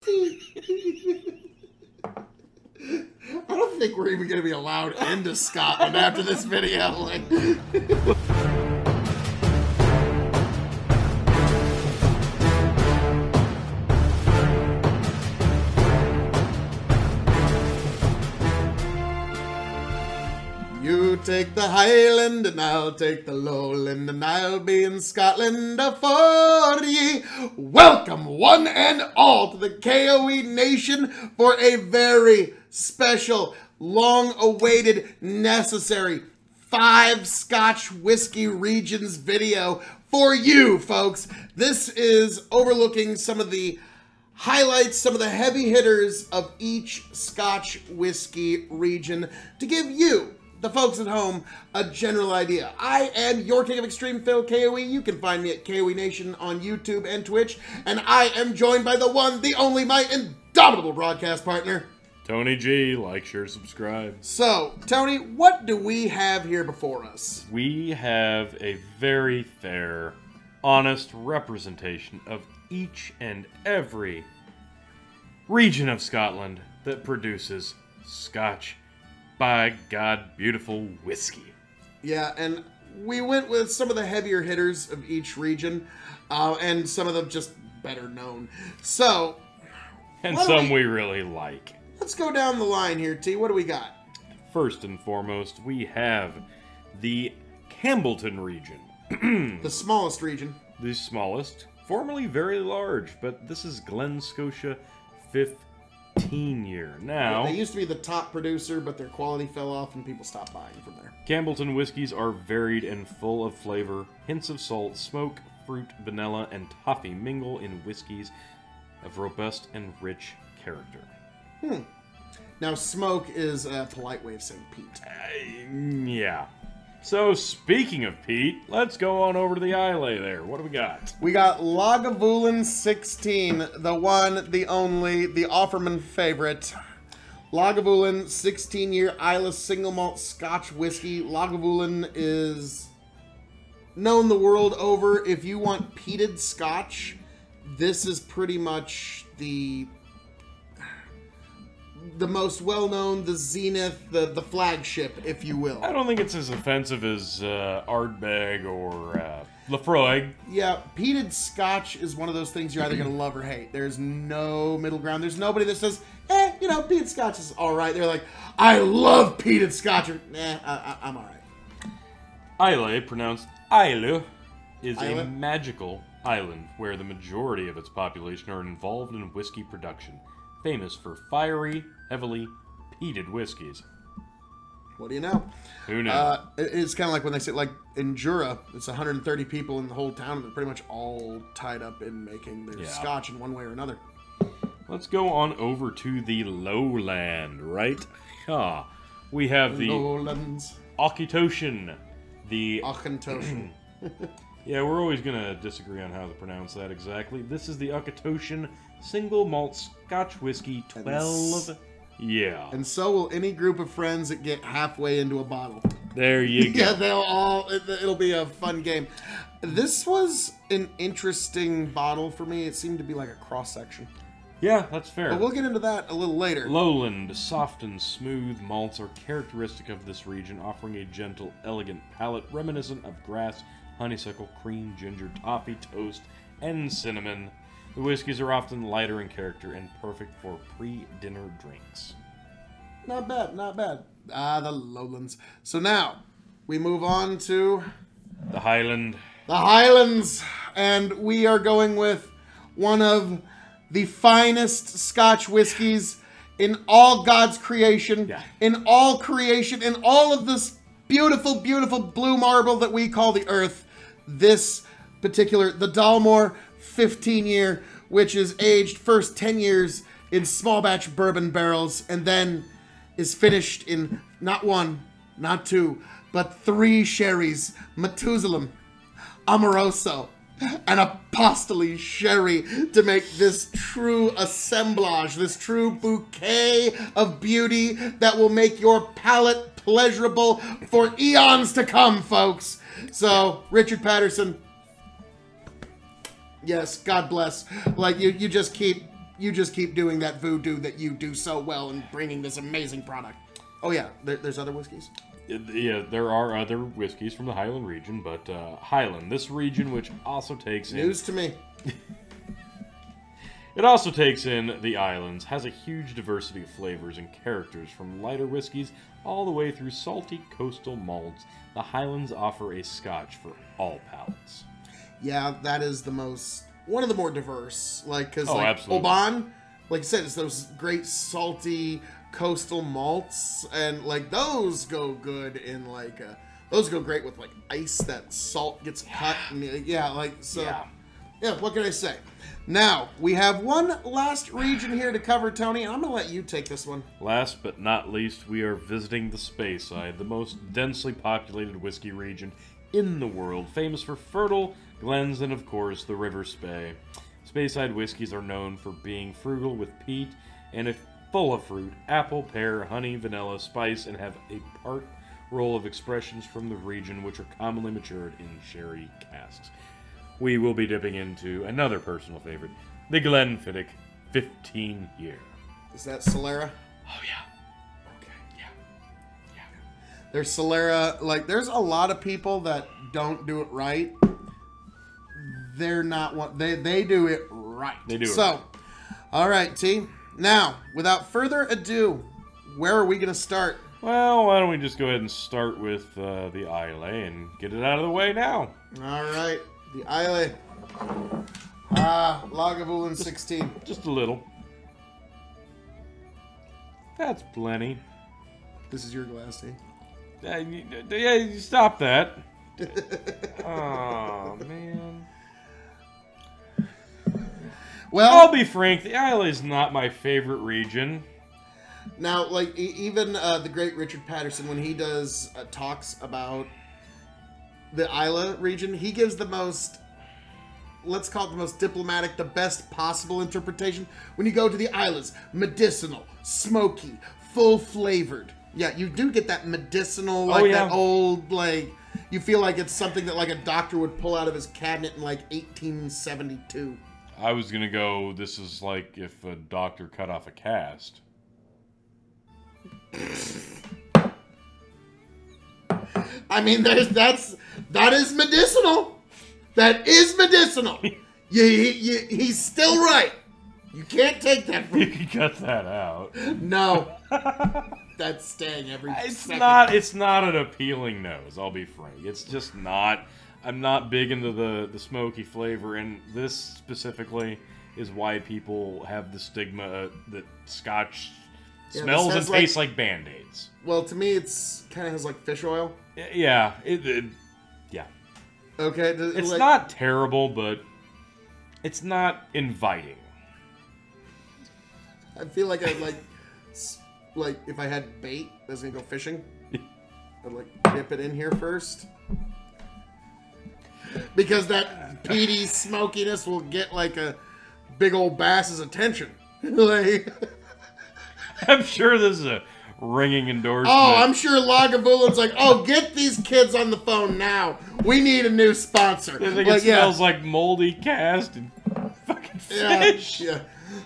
I don't think we're even going to be allowed into Scotland after this video. Like, you take the Highland and I'll take the Lowland and I'll be in Scotland afore ye. Welcome one and all to the K.O.E. Nation for a very special, long-awaited, necessary 5 Scotch Whisky regions video for you, folks. This is overlooking some of the highlights, some of the heavy hitters of each Scotch Whisky region to give you, the folks at home, a general idea. I am your King of Extreme, Phil, K.O.E. You can find me at K.O.E. Nation on YouTube and Twitch. And I am joined by the one, the only, my indomitable broadcast partner, Tony G. Like, share, subscribe. So, Tony, what do we have here before us? We have a very fair, honest representation of each and every region of Scotland that produces Scotch, by God, beautiful whiskey. Yeah, and we went with some of the heavier hitters of each region, and some of them just better known. So, and some we really like. Let's go down the line here, T. What do we got? First and foremost, we have the Campbellton region. The smallest region. The smallest, formerly very large, but this is Glen, Scotia, 15 year. Now, yeah, they used to be the top producer, but their quality fell off and people stopped buying from there. Campbellton whiskeys are varied and full of flavor. Hints of salt, smoke, fruit, vanilla, and toffee mingle in whiskeys of robust and rich character. Now, smoke is a polite way of saying peat. Yeah. So, speaking of peat, let's go on over to the Islay there. What do we got? We got Lagavulin 16, the one, the only, the Offerman favorite. Lagavulin 16-year Islay single malt Scotch whiskey. Lagavulin is known the world over. If you want peated Scotch, this is pretty much the most well-known, the zenith, the flagship, if you will. I don't think it's as offensive as Ardbeg or Lefroy. Yeah, peated Scotch is one of those things you're either going to love or hate. There's no middle ground. There's nobody that says, you know, peated Scotch is all right. They're like, I love peated Scotch. Or, I'm all right. Islay, pronounced Islay, is Islay? a magical island where the majority of its population are involved in whiskey production, famous for fiery, heavily peated whiskeys. What do you know? Who knew? It's kind of like when they say, like, in Jura, it's 130 people in the whole town, and they're pretty much all tied up in making their Scotch in one way or another. Let's go on over to the Lowland, right? We have the Lowlands. Auchentoshan. The Auchentoshan. Yeah, we're always going to disagree on how to pronounce that exactly. This is the Auchentoshan single malt Scotch whiskey 12. Yeah. And so will any group of friends that get halfway into a bottle. There you go. Yeah, it'll be a fun game. This was an interesting bottle for me. It seemed to be like a cross-section. Yeah, that's fair. But we'll get into that a little later. Lowland, soft and smooth malts are characteristic of this region, offering a gentle, elegant palate reminiscent of grass, honeysuckle, cream, ginger, toffee, toast, and cinnamon. The whiskeys are often lighter in character and perfect for pre-dinner drinks. Not bad, not bad. The Lowlands. So now, we move on to the Highland. The Highlands. And we are going with one of the finest Scotch whiskeys in all God's creation. Yeah. In all creation, in all of this beautiful, beautiful blue marble that we call the earth. This particular, the Dalmore 15-year, which is aged first 10 years in small batch bourbon barrels, and then is finished in not 1, not 2, but 3 sherries: Methuselah, Amoroso, and Apostoli sherry to make this true assemblage, this true bouquet of beauty that will make your palate pleasurable for eons to come, folks. So, Richard Patterson, yes, God bless. Like, you just keep you just keep doing that voodoo that you do so well and bringing this amazing product. Oh yeah, there's other whiskeys? Yeah, there are other whiskeys from the Highland region, but Highland, this region which also takes in... News to me. It also takes in the islands, has a huge diversity of flavors and characters, from lighter whiskeys all the way through salty coastal malts. The Highlands offer a Scotch for all palates. Yeah, that is one of the more diverse. Like, because absolutely. Oban, like I said, it's those great salty coastal malts, and like those go good in like those go great with like ice. That salt gets cut. And, what can I say? Now, we have one last region here to cover, Tony, and I'm going to let you take this one. Last but not least, we are visiting the Speyside, the most densely populated whiskey region in the world, famous for fertile glens and, of course, the River Spey. Speyside whiskeys are known for being frugal with peat and full of fruit, apple, pear, honey, vanilla, spice, and have a part roll of expressions from the region which are commonly matured in sherry casks. We will be dipping into another personal favorite, the Glenfiddich 15 year. Is that Solera? Oh, yeah. Okay. Yeah. There's Solera. Like, there's a lot of people that don't do it right. They're not one. They do it right. They do it right. All right, T. Now, without further ado, where are we going to start? Well, why don't we just go ahead and start with the Islay and get it out of the way now. All right. The Islay. Lagavulin 16. Just a little. That's plenty. This is your glass, T. Yeah, stop that. Oh, man. Well, I'll be frank, the Islay is not my favorite region. Now, like, even the great Richard Patterson, when he does talks about the Islay region, he gives the most, let's call it the most diplomatic, the best possible interpretation. When you go to the Islands, medicinal, smoky, full-flavored. Yeah, you do get that medicinal, like that old, like, you feel like it's something that, like, a doctor would pull out of his cabinet in, like, 1872. I was gonna go, this is like if a doctor cut off a cast. I mean, that is medicinal. That is medicinal. He's still right. You can't take that from You can cut that out. No. That's staying every second. It's not an appealing nose, I'll be frank. It's just not. I'm not big into the smoky flavor, and this specifically is why people have the stigma that Scotch smells and tastes like Band-Aids. Well, to me, it's kind of has like fish oil. Yeah, yeah. Okay, it's not terrible, but it's not inviting. I feel like I'd like if I had bait, I was gonna go fishing. I'd like dip it in here first. Because that peaty smokiness will get like a big old bass's attention. Like, I'm sure this is a ringing endorsement. Oh, I'm sure Lagavulin's like, oh, get these kids on the phone now. We need a new sponsor. I think it smells like moldy cast and fucking fish. Yeah.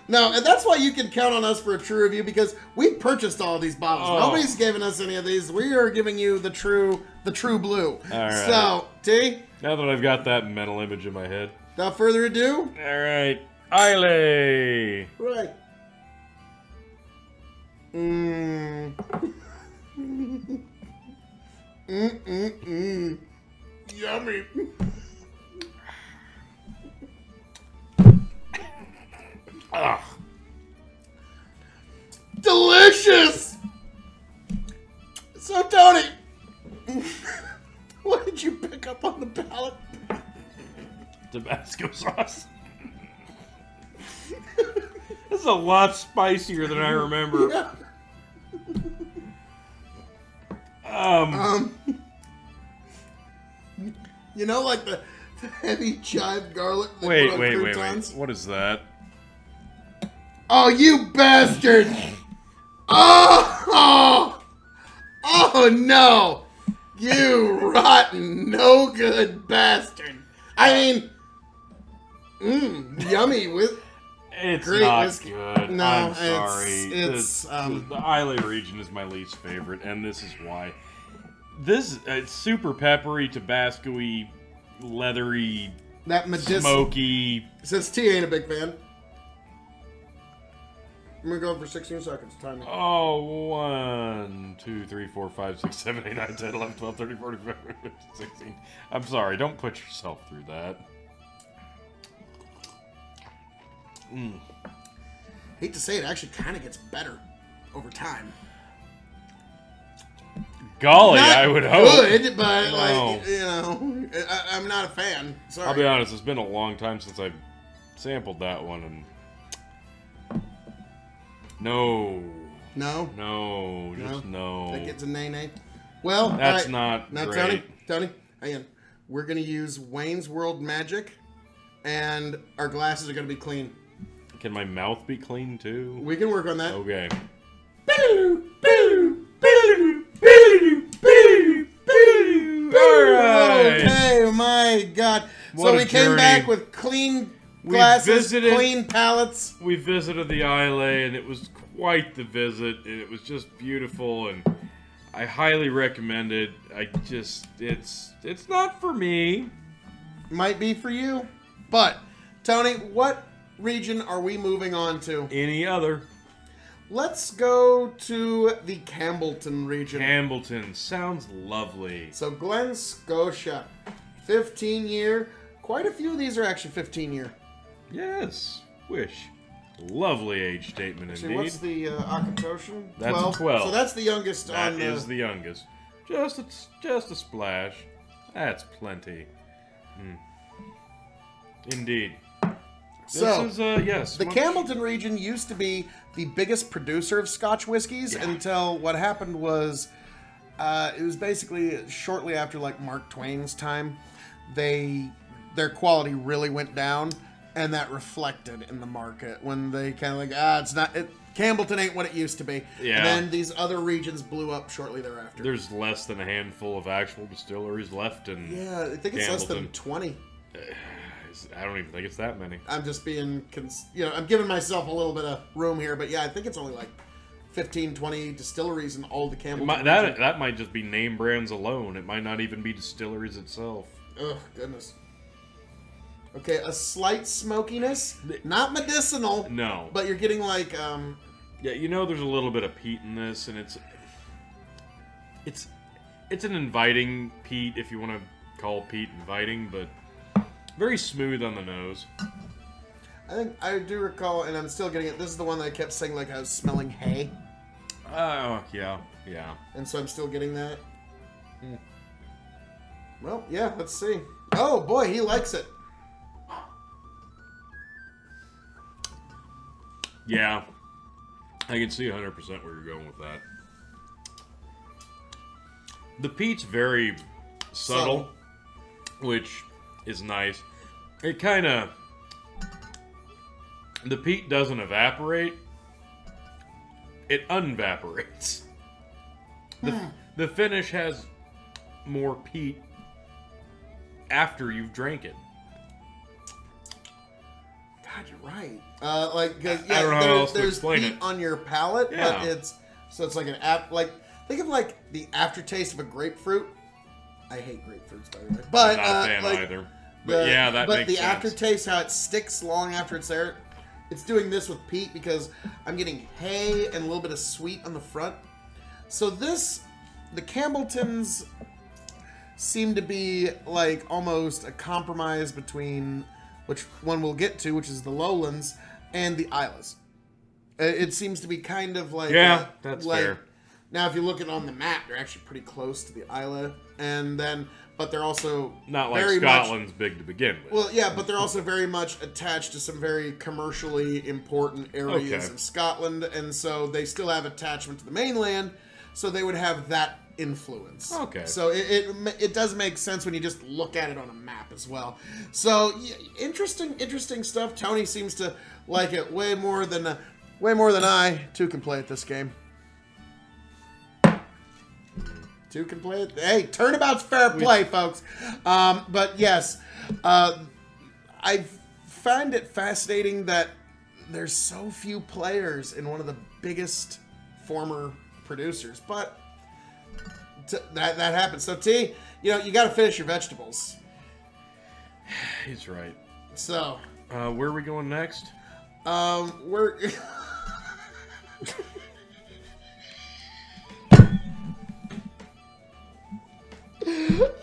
No, and that's why you can count on us for a true review, because we purchased all of these bottles. Oh. Nobody's given us any of these. We are giving you the true blue. All right. So, T? Now that I've got that mental image in my head. Without further ado. All right. Islay. Right. Yummy. Ugh. Delicious! So, Tony, what did you pick up on the palate? Tabasco sauce. This is a lot spicier than I remember. Yeah. You know, like the heavy chive garlic. Wait. What is that? Oh, you bastard! Oh no! You rotten, no good bastard! I mean, yummy with. It's Great not whiskey. good. No, I'm sorry. it's the Islay region is my least favorite, and this is why. This it's super peppery, Tabasco-y, leathery, that smoky. Since T ain't a big fan, I'm gonna go for 16 seconds. Timing. Oh, 1, 2, 3, 4, 5, 6, 7, 8, 9, 10, 11, 12, 13, 14, 15, 16. I'm sorry, don't put yourself through that. Hate to say it, actually kind of gets better over time. Golly, Not I would hope. Good, but No. like you know, I'm not a fan. Sorry. I'll be honest, it's been a long time since I've sampled that one, and no, just no. That gets a nay. Well, That's all right. not Now, great. Tony, hang on. We're gonna use Wayne's World Magic, and our glasses are gonna be clean. Can my mouth be clean too? We can work on that. Okay. Alright. Okay, my God. What So a we came journey. back with clean glasses, visited- clean palettes. We visited the Islay, and it was quite the visit, and it was just beautiful, and I highly recommend it. It's not for me. Might be for you. But, Tony, what region are we moving on to? Any other? Let's go to the Campbellton region. Campbellton sounds lovely. So Glen, Scotia, 15-year. Quite a few of these are actually 15-year. Yes, wish. Lovely age statement Actually, indeed. what's the auchentoshan? That's 12. a 12. So that's the youngest That on is the youngest. Just a splash. That's plenty. Indeed. So, this is, yes. the Campbellton region used to be the biggest producer of Scotch whiskies until what happened was it was basically shortly after like Mark Twain's time, their quality really went down, and that reflected in the market when they kind of like Campbellton ain't what it used to be. Yeah. And then these other regions blew up shortly thereafter. There's less than a handful of actual distilleries left in Yeah, I think it's less than Campbellton. 20. I don't even think it's that many. I'm just being, I'm giving myself a little bit of room here, but yeah, I think it's only like 15, 20 distilleries in all the Campbellton region. That might just be name brands alone. It might not even be distilleries itself. Oh, goodness. Okay, a slight smokiness. Not medicinal. No. But you're getting like, Yeah, you know there's a little bit of peat in this, and it's an inviting peat, if you want to call peat inviting, but very smooth on the nose. I think I do recall, and I'm still getting it. This is the one that I kept saying like I was smelling hay. Oh, yeah. And so I'm still getting that. Well, yeah, let's see. Oh, boy, he likes it. Yeah. I can see 100% where you're going with that. The peat's very subtle, which is nice. It kind of... The peat doesn't evaporate. It unvaporates. The finish has more peat after you've drank it. God, you're right. I don't know how else to there's explain peat it. on your palate, Yeah. but it's like an think of like the aftertaste of a grapefruit. I hate grapefruits, by the way, but I'm not a fan either. But yeah, that makes the sense. aftertaste, how it sticks long after it's there, it's doing this with peat because I'm getting hay and a little bit of sweet on the front. So the Campbelltons seem to be like almost a compromise between which one we'll get to, which is the Lowlands, and the Isles. It seems to be kind of like that's like, fair. Now, if you look at it on the map, they're actually pretty close to the Islay, but they're also Not like very Scotland's big to begin with. well, yeah, but they're also very much attached to some very commercially important areas Okay. of Scotland, and so they still have attachment to the mainland, so they would have that influence. Okay. So it does make sense when you just look at it on a map as well. So yeah, interesting stuff. Tony seems to like it way more than I too can play at this game. Two can play it. Hey, turnabout's fair play, folks. But yes, I find it fascinating that there's so few players in one of the biggest former producers, but that happens. So T, you know, you got to finish your vegetables. He's right. So, where are we going next? We're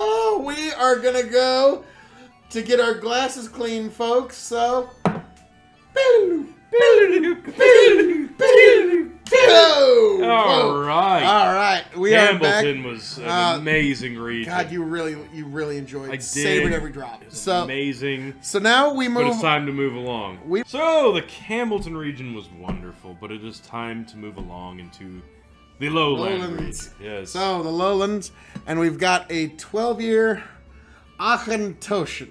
oh, we are gonna go to get our glasses clean, folks. So, All right. We are back. Campbellton was an amazing region. God, you really enjoyed. I did. Savored every drop. It was amazing. So now we move. But it's time to move along. So the Campbellton region was wonderful, but it is time to move along into the Lowlands region. Yes. So the Lowlands, and we've got a 12-year auchentoshan.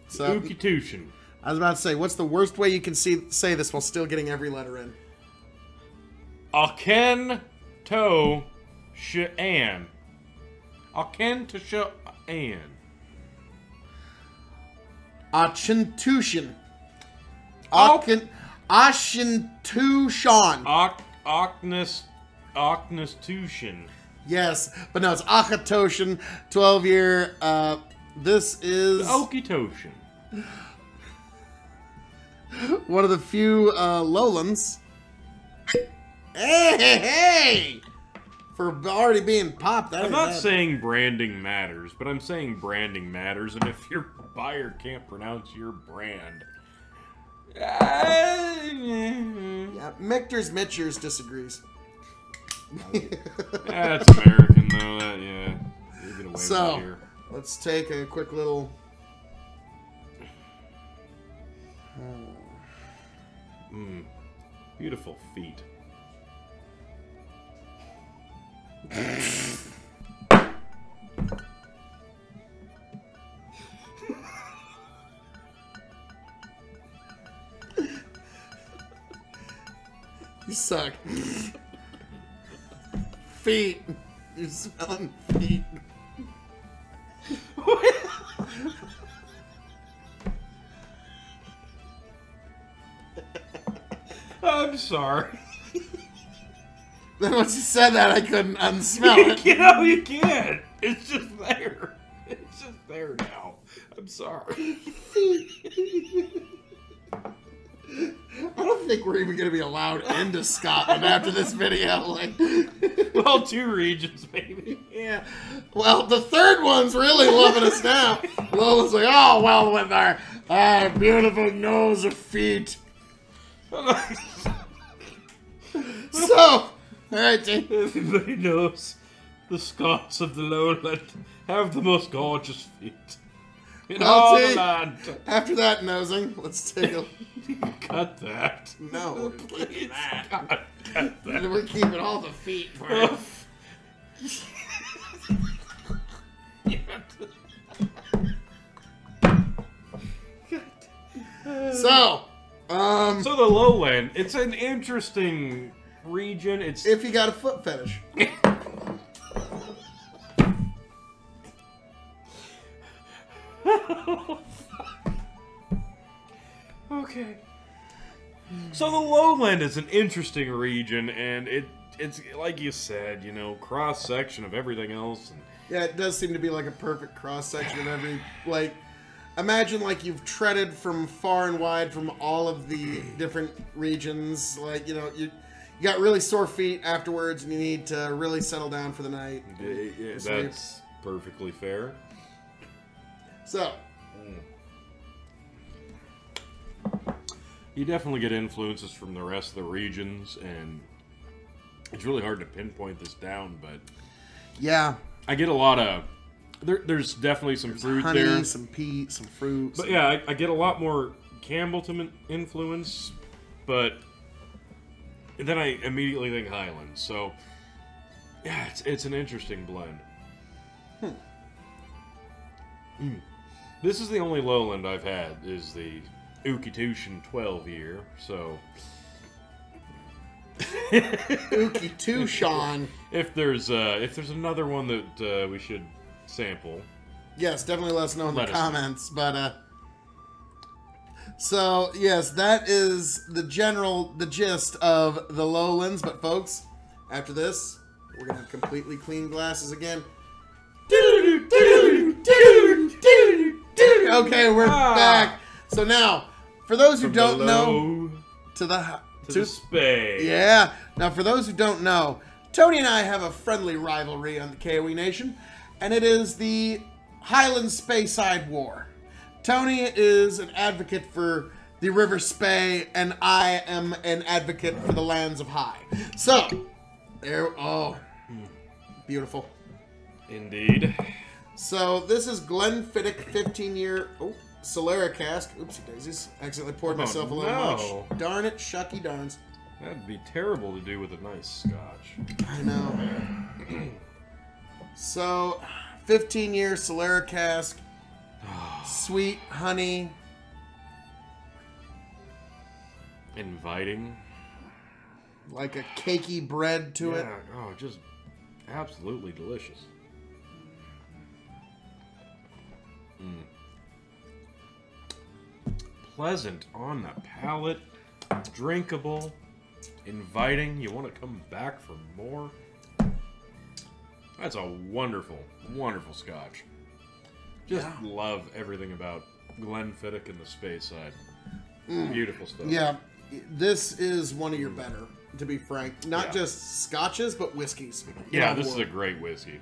So auchentoshan. I was about to say, what's the worst way you can say this while still getting every letter in? Auchentoshan. Auchentoshan. Auchentoshan. Auchentoshan. Auchentoshan. Yes, but no, it's auchentoshan, 12-year. This is auchentoshan. One of the few Lowlands. Hey! For already being popped. I'm not saying branding matters, but I'm saying branding matters, and if your buyer can't pronounce your brand... Yeah, Michter's Mitchers disagrees. That's American, though. Yeah. You get away with it here. Let's take a quick little... Beautiful feet. You suck. Feet. You're smelling feet. I'm sorry. Then once you said that, I couldn't unsmell it. You know, you can't. It's just there. It's just there now. I'm sorry. I don't think we're even going to be allowed into Scotland after this video. Like, well, 2 regions, maybe. Yeah. Well, the third one's really loving us now. Lola's like, oh, well, with our beautiful nose of feet. So, alright, Jane. Everybody knows the Scots of the Lowland have the most gorgeous feet in all the land. After that nosing, let's take a... Cut that. No, please. God, cut that. We're keeping all the feet for it. So the Lowland, it's an interesting region. It's if you got a foot fetish. Okay. So the Lowland is an interesting region, and it's like you said, you know, cross section of everything else. And yeah, it does seem to be like a perfect cross section of every like. Imagine like you've treaded from far and wide from all of the different regions. Like, you know, you got really sore feet afterwards and you need to really settle down for the night. Yeah, that's perfectly fair. So. You definitely get influences from the rest of the regions, and it's really hard to pinpoint this down, but... Yeah. I get a lot of... There's definitely some fruit honey, there. Some peat, some fruit. But yeah, I get a lot more Campbellton influence, but then I immediately think Highlands. So yeah, it's an interesting blend. This is the only Lowland I've had, is the auchentoshan 12-year, so... auchentoshan. If there's another one that we should sample, yes, definitely let us know in the comments. But So, yes, that is the gist of the Lowlands. But, folks, after this, we're going to have completely clean glasses again. Okay, we're back. So now, for those who don't know, to the spay. Yeah. Now, for those who don't know, Tony and I have a friendly rivalry on the K.O.E. Nation, and it is the Highlands Speyside War. Tony is an advocate for the River Spey, and I am an advocate for the lands of High. So, there. Oh, beautiful. Indeed. So this is Glenfiddich 15-year Solera cask. Oopsie daisies. Accidentally poured myself a little much. Darn it, shucky darns. That'd be terrible to do with a nice scotch. I know. So, 15-year Solera cask. Sweet honey. Inviting. Like a cakey bread to it. Oh, just absolutely delicious. Pleasant on the palate. Drinkable. Inviting. You want to come back for more? That's a wonderful, wonderful scotch. Just love everything about Glenfiddich and the Speyside. Beautiful stuff. Yeah, this is one of your better, to be frank. Not just scotches, but whiskeys. Yeah, this is a great whiskey.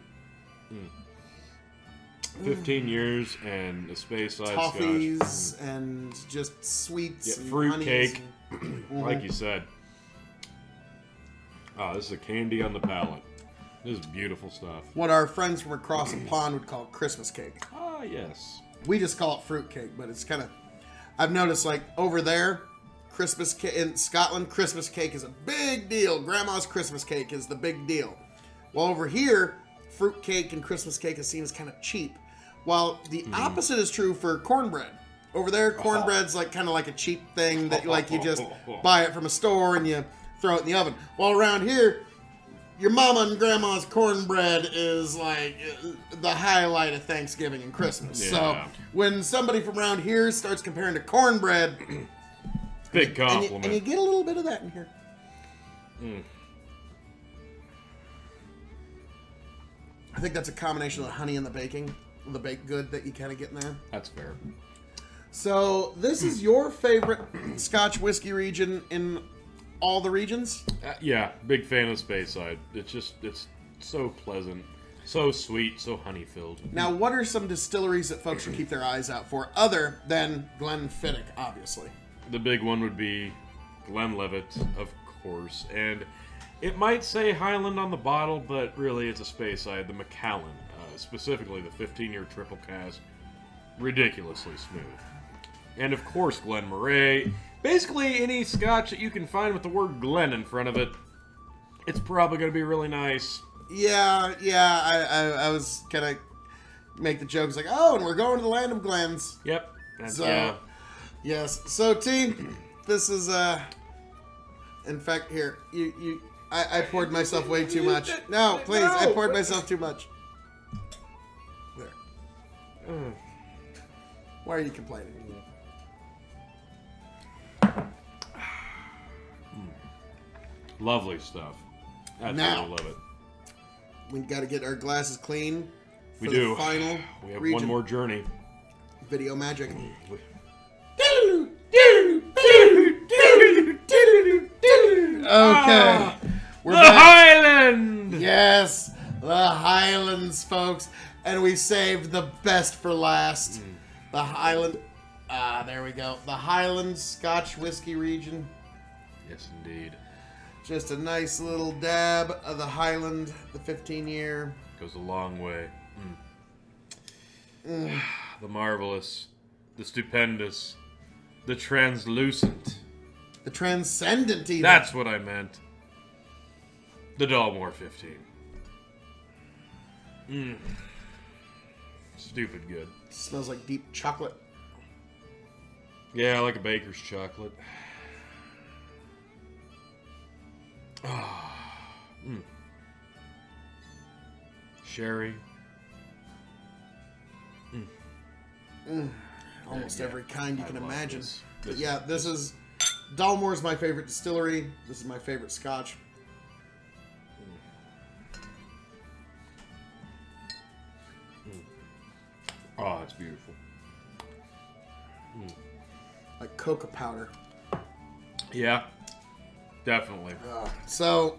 15 years and a Speyside Toffees scotch. And just sweets and fruit honeys cake, like you said. Oh, this is a candy on the palate. This is beautiful stuff. What our friends from across the pond would call Christmas cake. Ah, yes. We just call it fruit cake, but it's kind of... I've noticed, like, over there, Christmas cake in Scotland, Christmas cake is a big deal. Grandma's Christmas cake is the big deal. While over here, fruit cake and Christmas cake is seen as kind of cheap. While the opposite is true for cornbread. Over there, cornbread's like kind of like a cheap thing that like you just buy it from a store and you throw it in the oven. While around here, your mama and grandma's cornbread is like the highlight of Thanksgiving and Christmas. Yeah. So when somebody from around here starts comparing to cornbread, big compliment. and you get a little bit of that in here. I think that's a combination of the honey and the baking, the baked good that you kind of get in there. That's fair. So this is your favorite Scotch whiskey region in all the regions? Yeah, big fan of Speyside. It's so pleasant, so sweet, so honey filled. Now, what are some distilleries that folks should keep their eyes out for, other than Glenfiddich, obviously? The big one would be Glenlivet, of course, and it might say Highland on the bottle, but really it's a Speyside. The Macallan, specifically the 15-year triple cask, ridiculously smooth. And of course, Glen Moray. Basically, any scotch that you can find with the word Glen in front of it, it's probably going to be really nice. Yeah, I was kind of make the jokes like, oh, and we're going to the land of Glens. Yep. So, yes. So, team, this is, in fact, here, I poured myself way too much. No, please, I poured myself too much. There. Why are you complaining? Lovely stuff. Absolutely love it. We got to get our glasses clean. We do. The final we have region. one more journey. Video magic. Okay. We're the back. Highland! Yes, the Highlands, folks. And we saved the best for last. The Highland. There we go. The Highlands Scotch Whisky region. Yes, indeed. Just a nice little dab of the Highland, the 15-year. Goes a long way. The marvelous, the stupendous, the translucent. The transcendent, even. That's what I meant. The Dalmore 15. Stupid good. Smells like deep chocolate. Yeah, like a baker's chocolate. Sherry. Almost every kind you can imagine. Yeah, this is... Dalmore is my favorite distillery. This is my favorite Scotch. Oh, it's beautiful. Like cocoa powder. Yeah, definitely. So,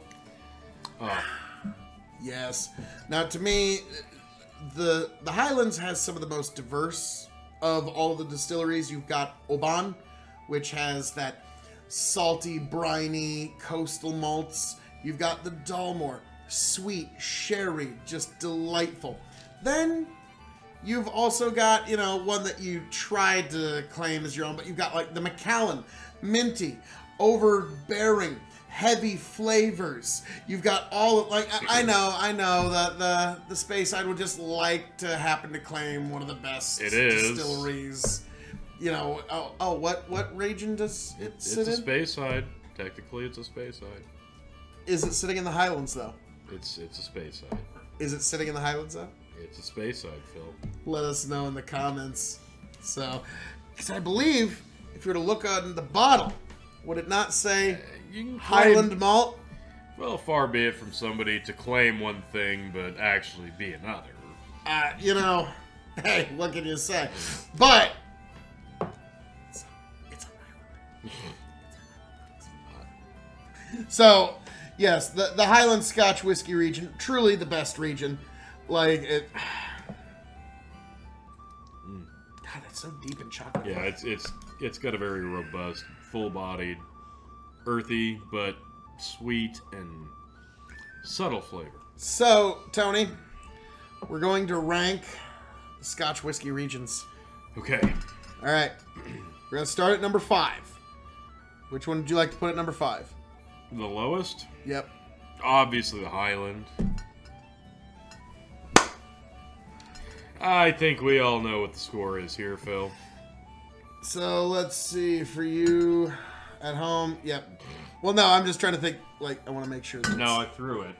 yes. Now, to me, the Highlands has some of the most diverse of all the distilleries. You've got Oban, which has that salty, briny, coastal malts. You've got the Dalmore, sweet, sherry, just delightful. Then you've also got, you know, one that you tried to claim as your own, but you've got like the Macallan, minty, overbearing, heavy flavors. You've got all of, like, I know that the Speyside would just like to happen to claim one of the best distilleries. You know, what region does it sit in? It's a Speyside. Technically, it's a Speyside. Is it sitting in the Highlands, though? It's a Speyside. Is it sitting in the Highlands, though? It's a Speyside, Phil. Let us know in the comments. So, because I believe if you were to look on the bottle, would it not say Highland malt? Well, far be it from somebody to claim one thing, but actually be another. You know, hey, what can you say? But it's a Highland. So, yes, the Highland Scotch Whisky region, truly the best region. Like it. God, that's so deep in chocolate. Yeah, it's got a very robust, full-bodied, earthy but sweet and subtle flavor. So, Tony, we're going to rank the Scotch Whisky regions. Okay. All right. We're going to start at number 5. Which one would you like to put at number 5? The lowest? Yep. Obviously the Highland. I think we all know what the score is here, Phil. So, let's see. For you at home, yep. Well, no, I'm just trying to think. Like, I want to make sure that No, I threw it.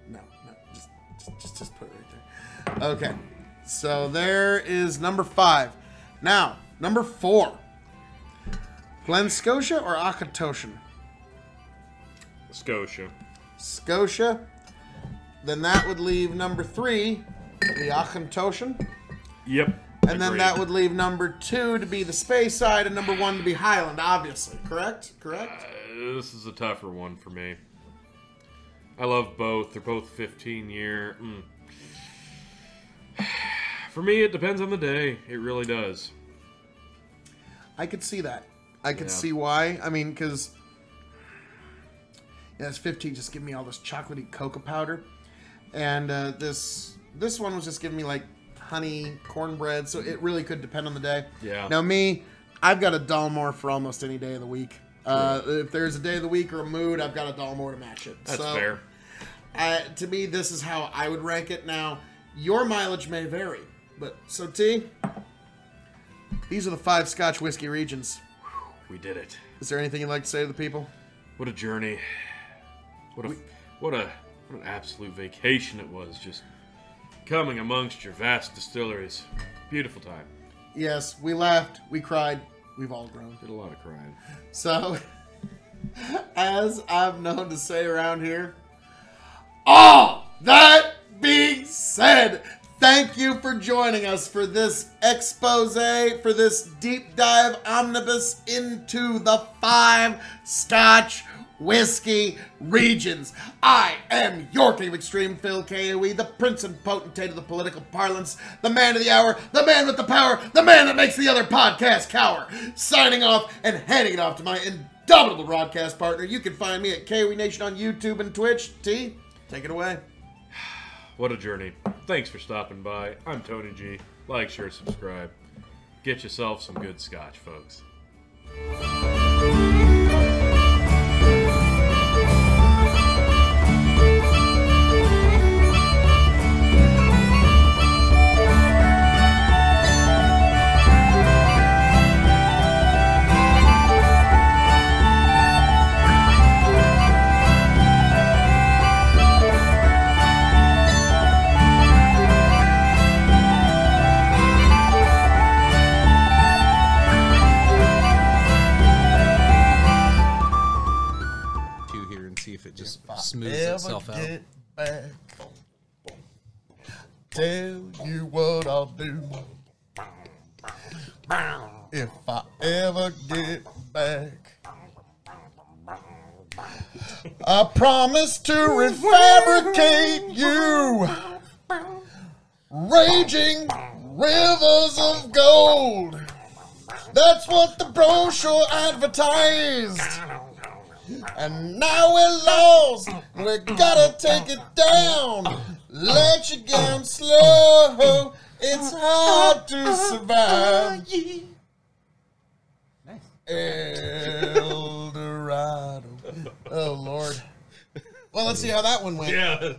No, just put it right there. Okay. So, there is number 5. Now, number 4. Glen Scotia or auchentoshan? Scotia. Scotia. Then that would leave number 3, the auchentoshan. Yep. And then that would leave number 2 to be the Speyside and number 1 to be Highland, obviously. Correct? This is a tougher one for me. I love both. They're both 15-year. For me, it depends on the day. It really does. I could see that. I could see why. I mean, because... Yeah, it's 15 just giving me all this chocolatey cocoa powder. And this one was just giving me, like, honey, cornbread. So it really could depend on the day. Yeah. Now, me, I've got a Dalmore for almost any day of the week. If there's a day of the week or a mood, I've got a Dalmore to match it. That's fair. To me, this is how I would rank it. Now, your mileage may vary. But, so T, these are the 5 Scotch Whisky regions. We did it. Is there anything you'd like to say to the people? What a journey. What an absolute vacation it was, just coming amongst your vast distilleries. Beautiful time. Yes, we laughed, we cried, we've all grown. Did a lot of crying. So, as I'm known to say around here, all that being said, thank you for joining us for this expose, for this deep dive omnibus into the 5 Scotch Whisky regions. I am your King of Extreme, Phil K.O.E., the prince and potentate of the political parlance, the man of the hour, the man with the power, the man that makes the other podcast cower. Signing off and handing it off to my indomitable broadcast partner. You can find me at K.O.E. Nation on YouTube and Twitch. T, take it away. What a journey. Thanks for stopping by. I'm Tony G. Like, share, subscribe. Get yourself some good scotch, folks. 2 here and see if it just smooths itself out. Get back, tell you what I'll do. If I ever get back, I promise to refabricate you raging rivers of gold. That's what the brochure advertised. And now we're lost. We gotta take it down. Let you down slow. It's hard to survive. Nice. El Dorado. Oh, Lord. Well, let's see how that one went. Yeah,